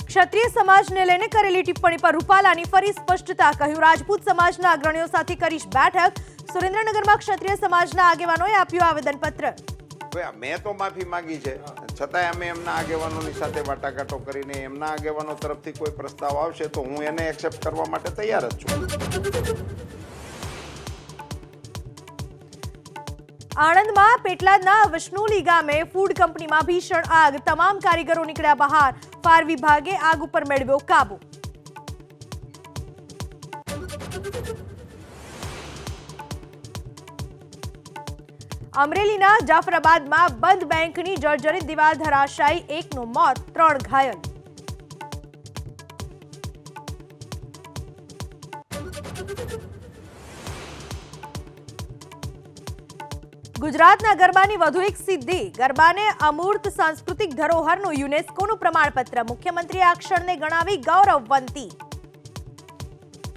ક્ષત્રિય સમાજને લઈને કરેલી ટિપ્પણી પર રૂપાલાની ફરી સ્પષ્ટતા, કહ્યું રાજપૂત સમાજના અગ્રણીઓ સાથે કરીશ બેઠક। સુરેન્દ્રનગરમાં ક્ષત્રિય સમાજના આગેવાનોએ આપ્યું આવેદનપત્ર। મેં તો માફી માંગી છે, છતાંય અમે એમના આગેવાનોની સાથે વાટાઘાટો કરીને એમના આગેવાનો તરફથી કોઈ પ્રસ્તાવ આવશે તો હું એને એક્સેપ્ટ કરવા માટે તૈયાર જ છું। આણંદમાં પેટલાદના વિષ્ણુલી ગામે ફૂડ કંપનીમાં ભીષણ આગ, તમામ કારીગરો નીકળ્યા બહાર, ફાયર વિભાગે આગ ઉપર મેળવ્યો કાબુ। અમરેલીના જાફરાબાદમાં બંધ બેંકની જર્જરિત દિવાલ ધરાશાયી, એકનું મોત, 3 ઘાયલ। ગુજરાતના ગરબાની વધુ એક સિદ્ધિ, ગરબાને અમૂર્ત સાંસ્કૃતિક ધરોહરનું યુનેસ્કોનું પ્રમાણપત્ર, મુખ્યમંત્રીએ આ ક્ષણને ગણાવી ગૌરવવંતી।